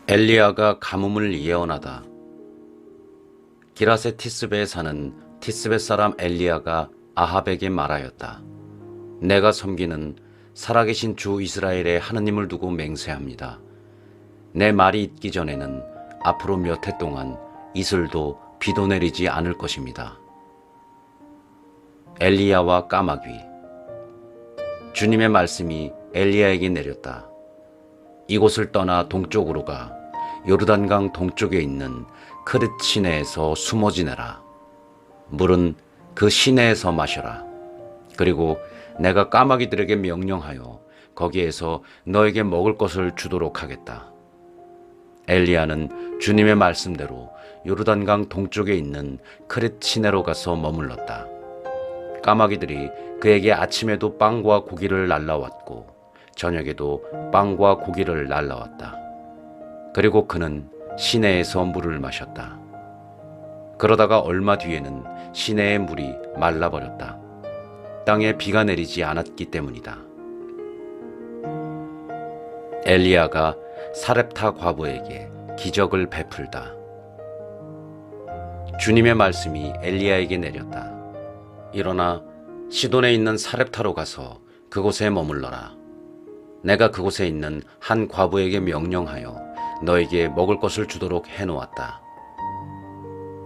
엘리야가 가뭄을 예언하다. 기라세 티스베에 사는 티스베 사람 엘리야가 아합에게 말하였다. 내가 섬기는 살아계신 주 이스라엘의 하느님을 두고 맹세합니다. 내 말이 있기 전에는 앞으로 몇 해 동안 이슬도 비도 내리지 않을 것입니다. 엘리야와 까마귀. 주님의 말씀이 엘리야에게 내렸다. 이곳을 떠나 동쪽으로 가 요르단강 동쪽에 있는 크릿 시내에서 숨어 지내라. 물은 그 시내에서 마셔라. 그리고 내가 까마귀들에게 명령하여 거기에서 너에게 먹을 것을 주도록 하겠다. 엘리야는 주님의 말씀대로 요르단강 동쪽에 있는 크릿 시내로 가서 머물렀다. 까마귀들이 그에게 아침에도 빵과 고기를 날라왔고 저녁에도 빵과 고기를 날라왔다. 그리고 그는 시내에서 물을 마셨다. 그러다가 얼마 뒤에는 시내의 물이 말라버렸다. 땅에 비가 내리지 않았기 때문이다. 엘리야가 사렙타 과부에게 기적을 베풀다. 주님의 말씀이 엘리야에게 내렸다. 일어나 시돈에 있는 사렙타로 가서 그곳에 머물러라. 내가 그곳에 있는 한 과부에게 명령하여 너에게 먹을 것을 주도록 해놓았다.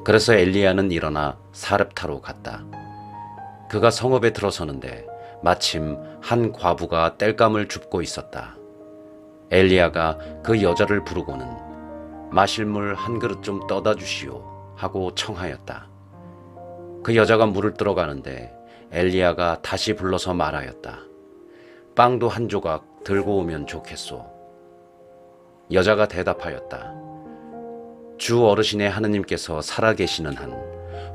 그래서 엘리야는 일어나 사렙타로 갔다. 그가 성읍에 들어서는데 마침 한 과부가 땔감을 줍고 있었다. 엘리야가 그 여자를 부르고는 마실 물 한 그릇 좀 떠다 주시오 하고 청하였다. 그 여자가 물을 들어가는데 엘리야가 다시 불러서 말하였다. 빵도 한 조각 들고 오면 좋겠소. 여자가 대답하였다. 주 어르신의 하느님께서 살아계시는 한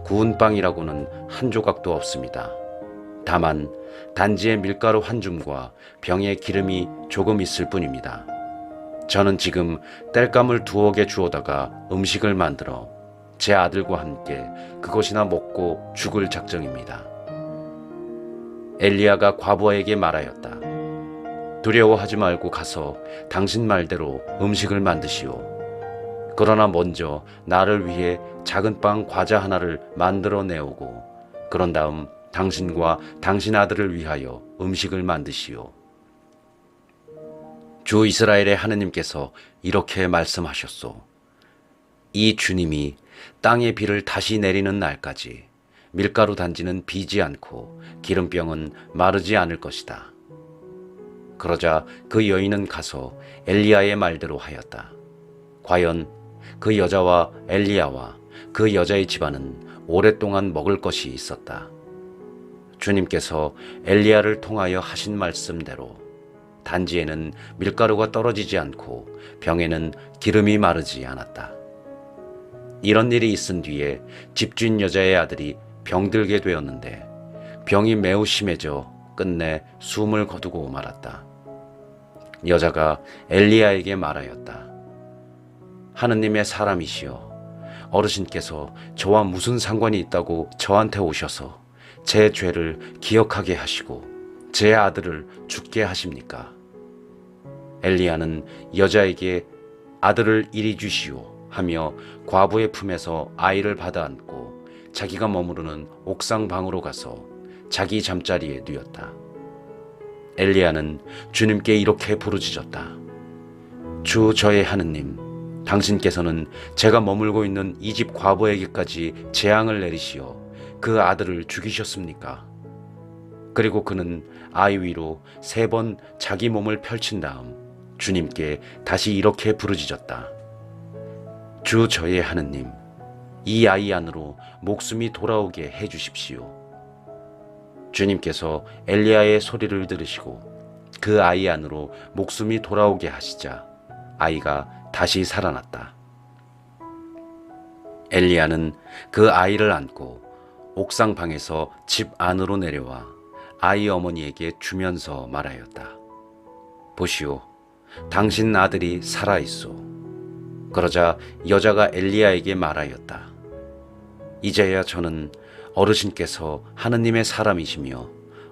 구운 빵이라고는 한 조각도 없습니다. 다만 단지에 밀가루 한 줌과 병에 기름이 조금 있을 뿐입니다. 저는 지금 땔감을 2옥에 주워다가 음식을 만들어 제 아들과 함께 그것이나 먹고 죽을 작정입니다. 엘리야가 과부에게 말하였다. 두려워하지 말고 가서 당신 말대로 음식을 만드시오. 그러나 먼저 나를 위해 작은 빵 과자 하나를 만들어 내오고 그런 다음 당신과 당신 아들을 위하여 음식을 만드시오. 주 이스라엘의 하느님께서 이렇게 말씀하셨소. 이 주님이 땅의 비를 다시 내리는 날까지 밀가루 단지는 비지 않고 기름병은 마르지 않을 것이다. 그러자 그 여인은 가서 엘리야의 말대로 하였다. 과연 그 여자와 엘리야와 그 여자의 집안은 오랫동안 먹을 것이 있었다. 주님께서 엘리야를 통하여 하신 말씀대로 단지에는 밀가루가 떨어지지 않고 병에는 기름이 마르지 않았다. 이런 일이 있은 뒤에 집주인 여자의 아들이 병들게 되었는데 병이 매우 심해져 끝내 숨을 거두고 말았다. 여자가 엘리야에게 말하였다. 하느님의 사람이시여, 어르신께서 저와 무슨 상관이 있다고 저한테 오셔서 제 죄를 기억하게 하시고 제 아들을 죽게 하십니까? 엘리야는 여자에게 아들을 이리 주시오 하며 과부의 품에서 아이를 받아 안고 자기가 머무르는 옥상 방으로 가서 자기 잠자리에 누웠다. 엘리야는 주님께 이렇게 부르짖었다. 주 저의 하느님, 당신께서는 제가 머물고 있는 이 집 과부에게까지 재앙을 내리시어 그 아들을 죽이셨습니까? 그리고 그는 아이 위로 3번 자기 몸을 펼친 다음 주님께 다시 이렇게 부르짖었다. 주 저의 하느님, 이 아이 안으로 목숨이 돌아오게 해주십시오. 주님께서 엘리야의 소리를 들으시고 그 아이 안으로 목숨이 돌아오게 하시자 아이가 다시 살아났다. 엘리야는 그 아이를 안고 옥상 방에서 집 안으로 내려와 아이 어머니에게 주면서 말하였다. 보시오, 당신 아들이 살아있소. 그러자 여자가 엘리야에게 말하였다. 이제야 저는 어르신께서 하느님의 사람이시며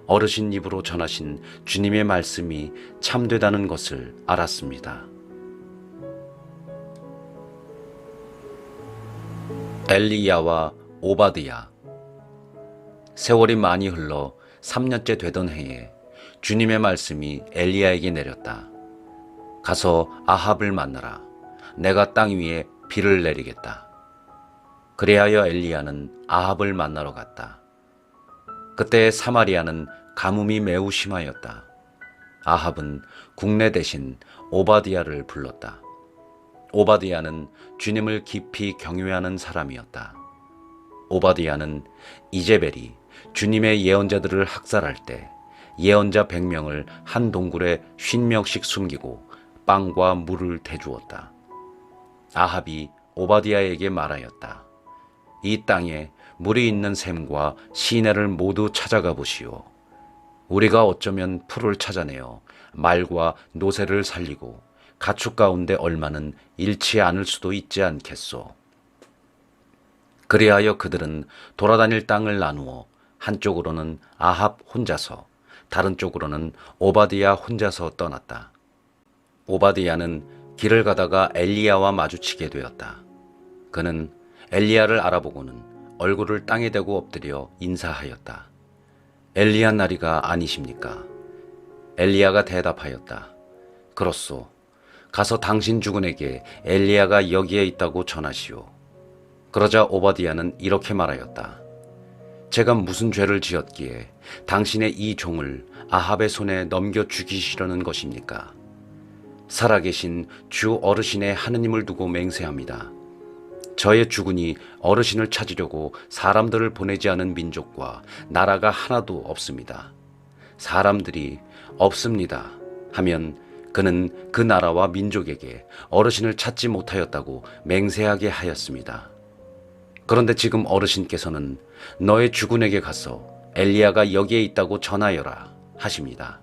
어르신 입으로 전하신 주님의 말씀이 참되다는 것을 알았습니다. 엘리야와 오바드야. 세월이 많이 흘러 3년째 되던 해에 주님의 말씀이 엘리야에게 내렸다. 가서 아합을 만나라. 내가 땅 위에 비를 내리겠다. 그리하여 엘리야는 아합을 만나러 갔다. 그때 사마리아는 가뭄이 매우 심하였다. 아합은 국내 대신 오바드야를 불렀다. 오바드야는 주님을 깊이 경외하는 사람이었다. 오바드야는 이제벨이 주님의 예언자들을 학살할 때 예언자 100명을 한 동굴에 50명씩 숨기고 빵과 물을 대주었다. 아합이 오바드야에게 말하였다. 이 땅에 물이 있는 샘과 시내를 모두 찾아가 보시오. 우리가 어쩌면 풀을 찾아내어 말과 노새를 살리고 가축 가운데 얼마는 잃지 않을 수도 있지 않겠소. 그리하여 그들은 돌아다닐 땅을 나누어 한쪽으로는 아합 혼자서 다른 쪽으로는 오바드야 혼자서 떠났다. 오바드야는 길을 가다가 엘리야와 마주치게 되었다. 그는 엘리야를 알아보고는 얼굴을 땅에 대고 엎드려 인사하였다. 엘리야 나리가 아니십니까? 엘리야가 대답하였다. 그렇소. 가서 당신 주군에게 엘리야가 여기에 있다고 전하시오. 그러자 오바드야는 이렇게 말하였다. 제가 무슨 죄를 지었기에 당신의 이 종을 아합의 손에 넘겨 죽이시려는 것입니까? 살아계신 주 어르신의 하느님을 두고 맹세합니다. 저의 주군이 어르신을 찾으려고 사람들을 보내지 않은 민족과 나라가 하나도 없습니다. 사람들이 없습니다 하면 그는 그 나라와 민족에게 어르신을 찾지 못하였다고 맹세하게 하였습니다. 그런데 지금 어르신께서는 너의 주군에게 가서 엘리야가 여기에 있다고 전하여라 하십니다.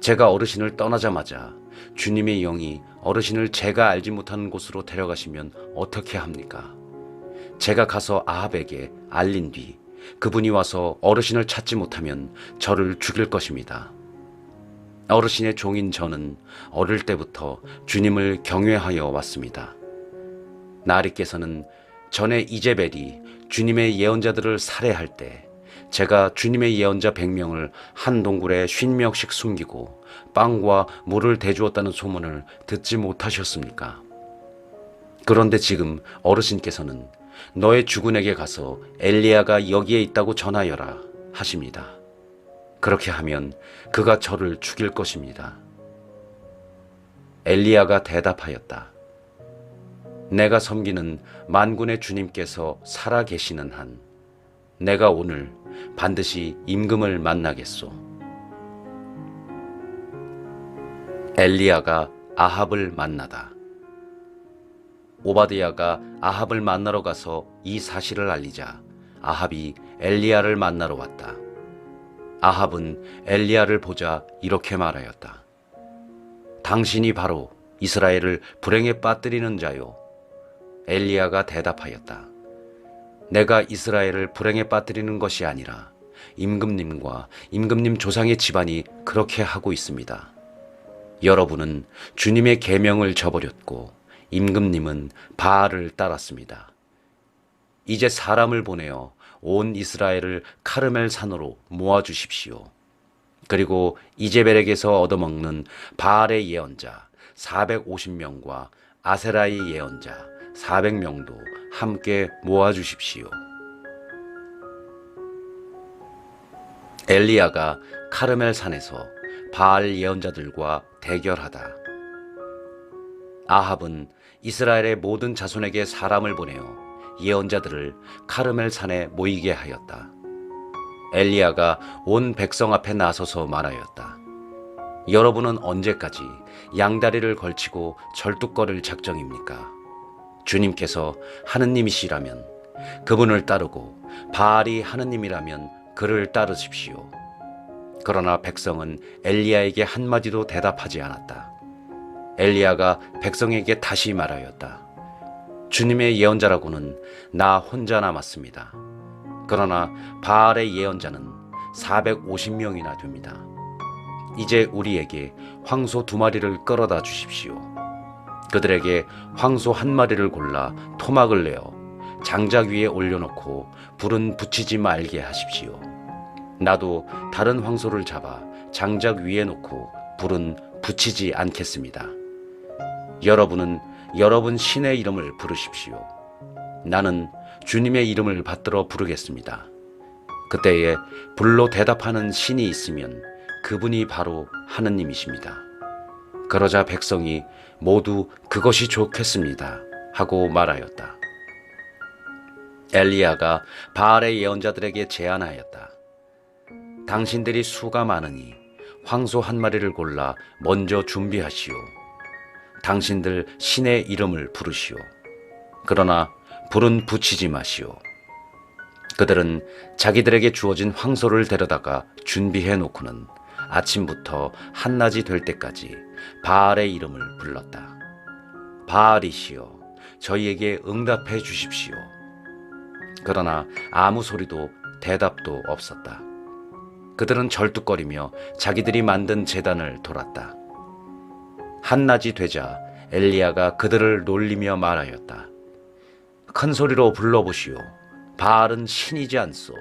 제가 어르신을 떠나자마자 주님의 영이 어르신을 제가 알지 못하는 곳으로 데려가시면 어떻게 합니까? 제가 가서 아합에게 알린 뒤 그분이 와서 어르신을 찾지 못하면 저를 죽일 것입니다. 어르신의 종인 저는 어릴 때부터 주님을 경외하여 왔습니다. 나리께서는 전에 이제벨이 주님의 예언자들을 살해할 때 제가 주님의 예언자 100명을 한 동굴에 50명씩 숨기고 빵과 물을 대주었다는 소문을 듣지 못하셨습니까? 그런데 지금 어르신께서는 너의 주군에게 가서 엘리야가 여기에 있다고 전하여라 하십니다. 그렇게 하면 그가 저를 죽일 것입니다. 엘리야가 대답하였다. 내가 섬기는 만군의 주님께서 살아 계시는 한 내가 오늘 반드시 임금을 만나겠소. 엘리야가 아합을 만나다. 오바드야가 아합을 만나러 가서 이 사실을 알리자 아합이 엘리야를 만나러 왔다. 아합은 엘리야를 보자 이렇게 말하였다. 당신이 바로 이스라엘을 불행에 빠뜨리는 자요. 엘리야가 대답하였다. 내가 이스라엘을 불행에 빠뜨리는 것이 아니라 임금님과 임금님 조상의 집안이 그렇게 하고 있습니다. 여러분은 주님의 계명을 저버렸고 임금님은 바알을 따랐습니다. 이제 사람을 보내어 온 이스라엘을 카르멜 산으로 모아주십시오. 그리고 이제벨에게서 얻어먹는 바알의 예언자 450명과 아세라의 예언자 400명도 함께 모아주십시오. 엘리야가 카르멜 산에서 바알 예언자들과 대결하다. 아합은 이스라엘의 모든 자손에게 사람을 보내어 예언자들을 카르멜 산에 모이게 하였다. 엘리야가 온 백성 앞에 나서서 말하였다. 여러분은 언제까지 양다리를 걸치고 절뚝거릴 작정입니까? 주님께서 하느님이시라면 그분을 따르고 바알이 하느님이라면 그를 따르십시오. 그러나 백성은 엘리야에게 한마디도 대답하지 않았다. 엘리야가 백성에게 다시 말하였다. 주님의 예언자라고는 나 혼자 남았습니다. 그러나 바알의 예언자는 450명이나 됩니다. 이제 우리에게 황소 2마리를 끌어다 주십시오. 그들에게 황소 1마리를 골라 토막을 내어 장작 위에 올려놓고 불은 붙이지 말게 하십시오. 나도 다른 황소를 잡아 장작 위에 놓고 불은 붙이지 않겠습니다. 여러분은 여러분 신의 이름을 부르십시오. 나는 주님의 이름을 받들어 부르겠습니다. 그때에 불로 대답하는 신이 있으면 그분이 바로 하느님이십니다. 그러자 백성이 모두 그것이 좋겠습니다 하고 말하였다. 엘리야가 바알의 예언자들에게 제안하였다. 당신들이 수가 많으니 황소 한 마리를 골라 먼저 준비하시오. 당신들 신의 이름을 부르시오. 그러나 불은 붙이지 마시오. 그들은 자기들에게 주어진 황소를 데려다가 준비해 놓고는 아침부터 한낮이 될 때까지 바알의 이름을 불렀다. 바알이시여, 저희에게 응답해 주십시오. 그러나 아무 소리도 대답도 없었다. 그들은 절뚝거리며 자기들이 만든 제단을 돌았다. 한낮이 되자 엘리야가 그들을 놀리며 말하였다. 큰 소리로 불러보시오. 바알은 신이지 않소.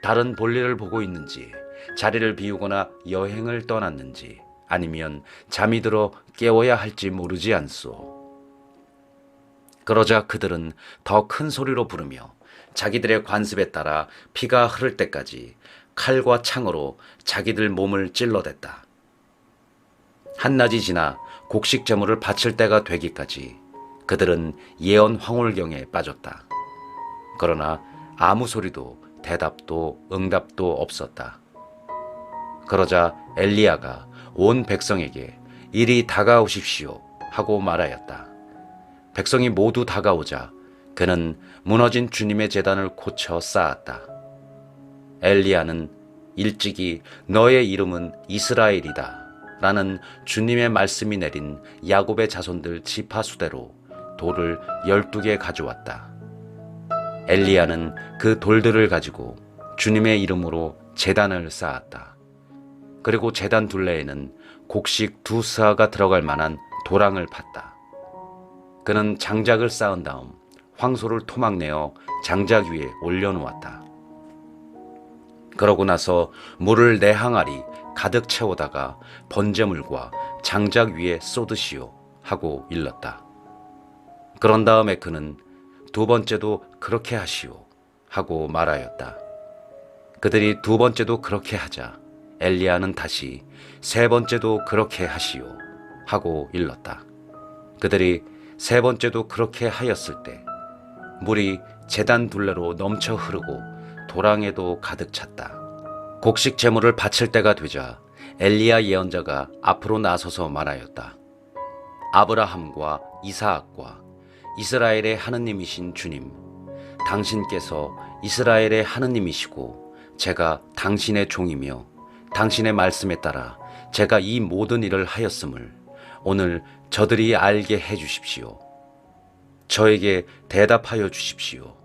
다른 볼일을 보고 있는지, 자리를 비우거나 여행을 떠났는지, 아니면 잠이 들어 깨워야 할지 모르지 않소. 그러자 그들은 더 큰 소리로 부르며 자기들의 관습에 따라 피가 흐를 때까지 칼과 창으로 자기들 몸을 찔러댔다. 한낮이 지나 곡식 제물을 바칠 때가 되기까지 그들은 예언 황홀경에 빠졌다. 그러나 아무 소리도 대답도 응답도 없었다. 그러자 엘리야가 온 백성에게 이리 다가오십시오 하고 말하였다. 백성이 모두 다가오자 그는 무너진 주님의 제단을 고쳐 쌓았다. 엘리야는 일찍이 너의 이름은 이스라엘이다 라는 주님의 말씀이 내린 야곱의 자손들 지파수대로 돌을 12개 가져왔다. 엘리야는 그 돌들을 가지고 주님의 이름으로 제단을 쌓았다. 그리고 제단 둘레에는 곡식 2스아가 들어갈 만한 도랑을 팠다. 그는 장작을 쌓은 다음 황소를 토막내어 장작 위에 올려놓았다. 그러고 나서 물을 4항아리 가득 채워다가 번제물과 장작 위에 쏟으시오 하고 일렀다. 그런 다음에 그는 2번째도 그렇게 하시오 하고 말하였다. 그들이 2번째도 그렇게 하자 엘리야는 다시 3번째도 그렇게 하시오 하고 일렀다. 그들이 3번째도 그렇게 하였을 때 물이 제단 둘레로 넘쳐 흐르고 도랑에도 가득 찼다. 곡식 제물을 바칠 때가 되자 엘리야 예언자가 앞으로 나서서 말하였다. 아브라함과 이사악과 이스라엘의 하느님이신 주님, 당신께서 이스라엘의 하느님이시고 제가 당신의 종이며 당신의 말씀에 따라 제가 이 모든 일을 하였음을 오늘 저들이 알게 해 주십시오. 저에게 대답하여 주십시오.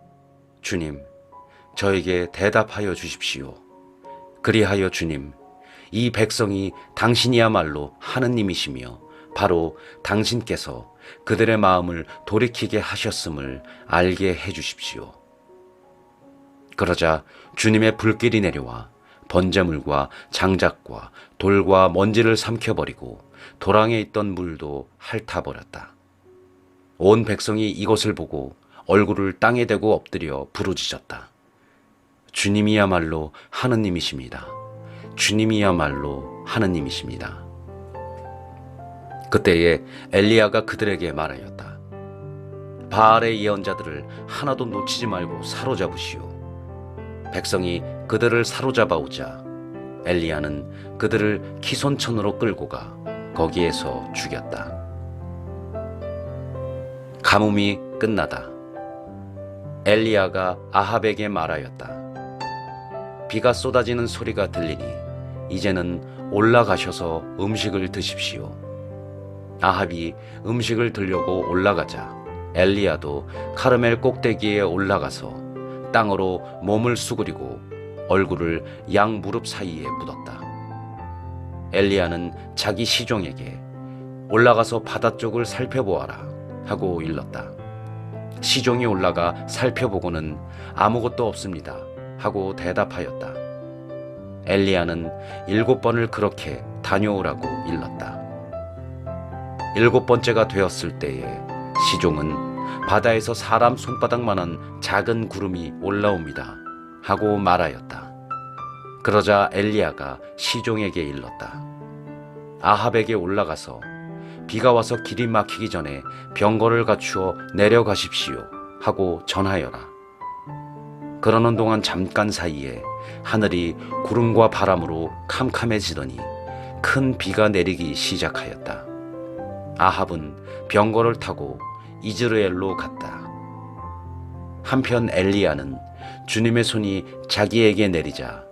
주님, 저에게 대답하여 주십시오. 그리하여 주님, 이 백성이 당신이야말로 하느님이시며 바로 당신께서 그들의 마음을 돌이키게 하셨음을 알게 해 주십시오. 그러자 주님의 불길이 내려와 번제물과 장작과 돌과 먼지를 삼켜버리고 도랑에 있던 물도 핥아버렸다. 온 백성이 이것을 보고 얼굴을 땅에 대고 엎드려 부르짖었다. 주님이야말로 하느님이십니다. 주님이야말로 하느님이십니다. 그때에 엘리야가 그들에게 말하였다. 바알의 예언자들을 하나도 놓치지 말고 사로잡으시오. 백성이 그들을 사로잡아 오자 엘리야는 그들을 키손천으로 끌고 가 거기에서 죽였다. 가뭄이 끝나다. 엘리야가 아합에게 말하였다. 비가 쏟아지는 소리가 들리니 이제는 올라가셔서 음식을 드십시오. 아합이 음식을 들려고 올라가자 엘리야도 카르멜 꼭대기에 올라가서 땅으로 몸을 수그리고 얼굴을 양 무릎 사이에 묻었다. 엘리야는 자기 시종에게 올라가서 바다 쪽을 살펴보아라 하고 일렀다. 시종이 올라가 살펴보고는 아무것도 없습니다 하고 대답하였다. 엘리야는 7번을 그렇게 다녀오라고 일렀다. 7번째가 되었을 때에 시종은 바다에서 사람 손바닥만한 작은 구름이 올라옵니다 하고 말하였다. 그러자 엘리야가 시종에게 일렀다. 아합에게 올라가서 비가 와서 길이 막히기 전에 병거를 갖추어 내려가십시오 하고 전하여라. 그러는 동안 잠깐 사이에 하늘이 구름과 바람으로 캄캄해지더니 큰 비가 내리기 시작하였다. 아합은 병거를 타고 이즈라엘로 갔다. 한편 엘리야는 주님의 손이 자기에게 내리자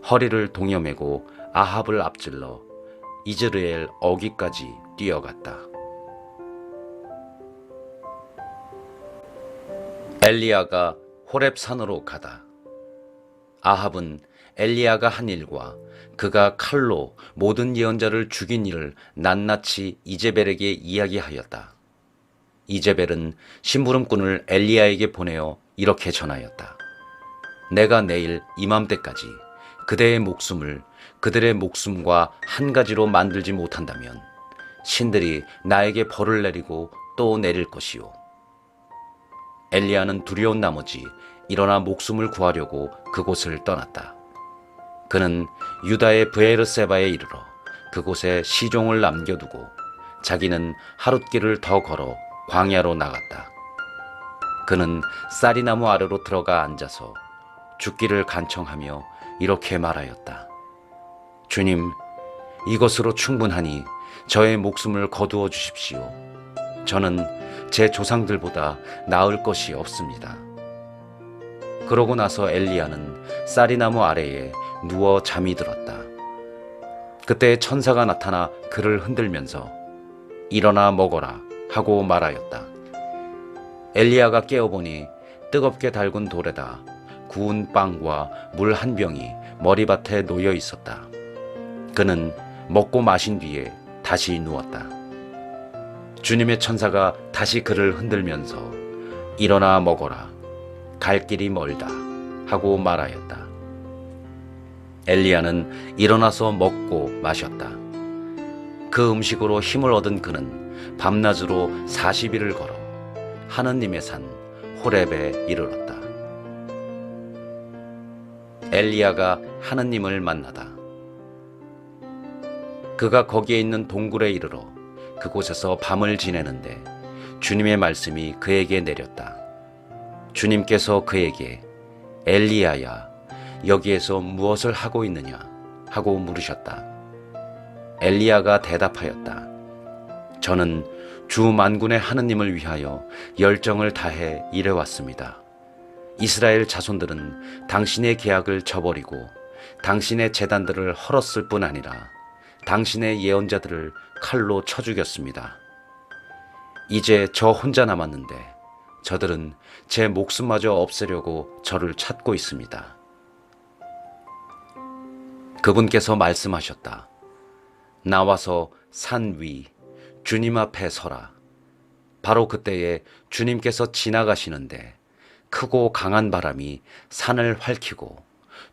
허리를 동여매고 아합을 앞질러 이즈라엘 어귀까지 뛰어갔다. 엘리야가 호렙산으로 가다. 아합은 엘리야가 한 일과 그가 칼로 모든 예언자를 죽인 일을 낱낱이 이제벨에게 이야기하였다. 이제벨은 심부름꾼을 엘리야에게 보내어 이렇게 전하였다. 내가 내일 이맘때까지 그대의 목숨을 그들의 목숨과 한 가지로 만들지 못한다면 신들이 나에게 벌을 내리고 또 내릴 것이요. 엘리야는 두려운 나머지 일어나 목숨을 구하려고 그곳을 떠났다. 그는 유다의 브에르세바에 이르러 그곳에 시종을 남겨두고 자기는 하룻길을 더 걸어 광야로 나갔다. 그는 쌀이나무 아래로 들어가 앉아서 죽기를 간청하며 이렇게 말하였다. 주님, 이것으로 충분하니 저의 목숨을 거두어 주십시오. 저는 제 조상들보다 나을 것이 없습니다. 그러고 나서 엘리야는 쌀이나무 아래에 누워 잠이 들었다. 그때 천사가 나타나 그를 흔들면서 일어나 먹어라 하고 말하였다. 엘리야가 깨어보니 뜨겁게 달군 돌에다 구운 빵과 물 한 병이 머리밭에 놓여 있었다. 그는 먹고 마신 뒤에 다시 누웠다. 주님의 천사가 다시 그를 흔들면서 일어나 먹어라. 갈 길이 멀다 하고 말하였다. 엘리야는 일어나서 먹고 마셨다. 그 음식으로 힘을 얻은 그는 밤낮으로 40일을 걸어 하느님의 산 호렙에 이르렀다. 엘리야가 하느님을 만나다. 그가 거기에 있는 동굴에 이르러 그곳에서 밤을 지내는데 주님의 말씀이 그에게 내렸다. 주님께서 그에게 엘리야야, 여기에서 무엇을 하고 있느냐 하고 물으셨다. 엘리야가 대답하였다. 저는 주 만군의 하느님을 위하여 열정을 다해 일해왔습니다. 이스라엘 자손들은 당신의 계약을 저버리고 당신의 제단들을 헐었을 뿐 아니라 당신의 예언자들을 칼로 쳐 죽였습니다. 이제 저 혼자 남았는데 저들은 제 목숨마저 없애려고 저를 찾고 있습니다. 그분께서 말씀하셨다. 나와서 산 위 주님 앞에 서라. 바로 그때에 주님께서 지나가시는데 크고 강한 바람이 산을 핥히고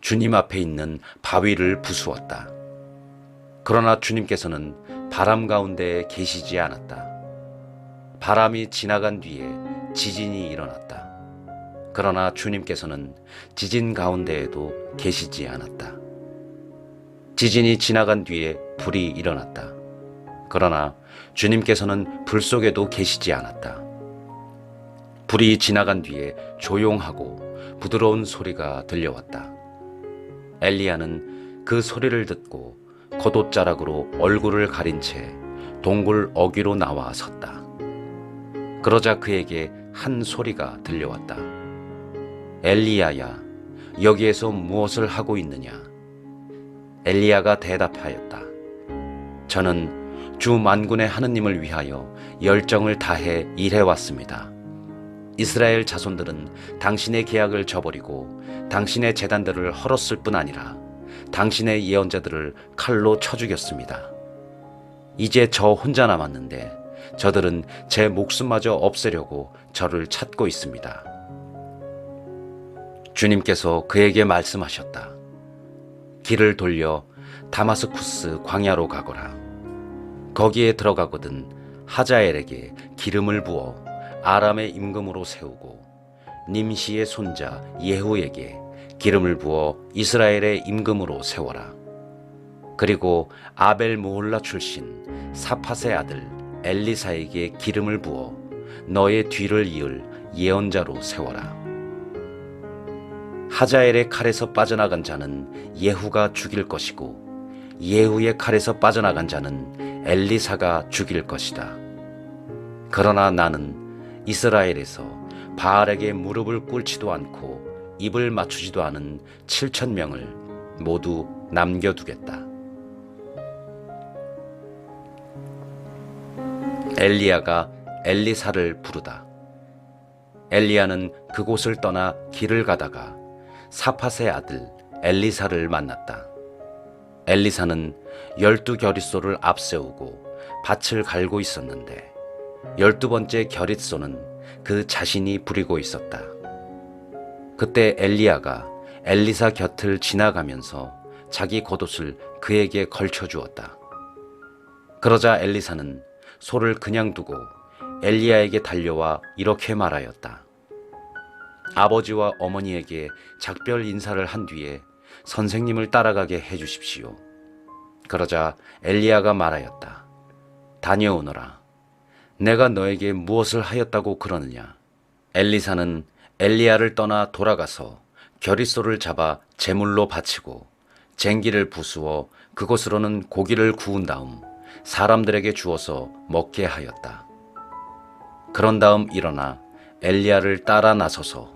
주님 앞에 있는 바위를 부수었다. 그러나 주님께서는 바람 가운데에 계시지 않았다. 바람이 지나간 뒤에 지진이 일어났다. 그러나 주님께서는 지진 가운데에도 계시지 않았다. 지진이 지나간 뒤에 불이 일어났다. 그러나 주님께서는 불 속에도 계시지 않았다. 불이 지나간 뒤에 조용하고 부드러운 소리가 들려왔다. 엘리야는 그 소리를 듣고 겉옷자락으로 얼굴을 가린 채 동굴 어귀로 나와 섰다. 그러자 그에게 한 소리가 들려왔다. 엘리야야, 여기에서 무엇을 하고 있느냐? 엘리야가 대답하였다. 저는 주 만군의 하느님을 위하여 열정을 다해 일해왔습니다. 이스라엘 자손들은 당신의 계약을 저버리고 당신의 제단들을 헐었을 뿐 아니라 당신의 예언자들을 칼로 쳐 죽였습니다. 이제 저 혼자 남았는데 저들은 제 목숨마저 없애려고 저를 찾고 있습니다. 주님께서 그에게 말씀하셨다. 길을 돌려 다마스쿠스 광야로 가거라. 거기에 들어가거든 하자엘에게 기름을 부어 아람의 임금으로 세우고 님시의 손자 예후에게 기름을 부어 이스라엘의 임금으로 세워라. 그리고 아벨 무홀라 출신 사팟의 아들 엘리사에게 기름을 부어 너의 뒤를 이을 예언자로 세워라. 하자엘의 칼에서 빠져나간 자는 예후가 죽일 것이고 예후의 칼에서 빠져나간 자는 엘리사가 죽일 것이다. 그러나 나는 이스라엘에서 바알에게 무릎을 꿇지도 않고 입을 맞추지도 않은 7,000명을 모두 남겨두겠다. 엘리야가 엘리사를 부르다. 엘리야는 그곳을 떠나 길을 가다가 사팟의 아들 엘리사를 만났다. 엘리사는 12겨릿소를 앞세우고 밭을 갈고 있었는데 12번째 겨릿소는 그 자신이 부리고 있었다. 그때 엘리야가 엘리사 곁을 지나가면서 자기 겉옷을 그에게 걸쳐 주었다. 그러자 엘리사는 소를 그냥 두고 엘리야에게 달려와 이렇게 말하였다. 아버지와 어머니에게 작별 인사를 한 뒤에 선생님을 따라가게 해주십시오. 그러자 엘리야가 말하였다. 다녀오너라. 내가 너에게 무엇을 하였다고 그러느냐? 엘리사는 엘리야를 떠나 돌아가서 겨릿소를 잡아 제물로 바치고 쟁기를 부수어 그것으로는 고기를 구운 다음 사람들에게 주어서 먹게 하였다. 그런 다음 일어나 엘리야를 따라 나서서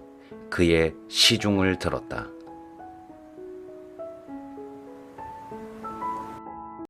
그의 시중을 들었다.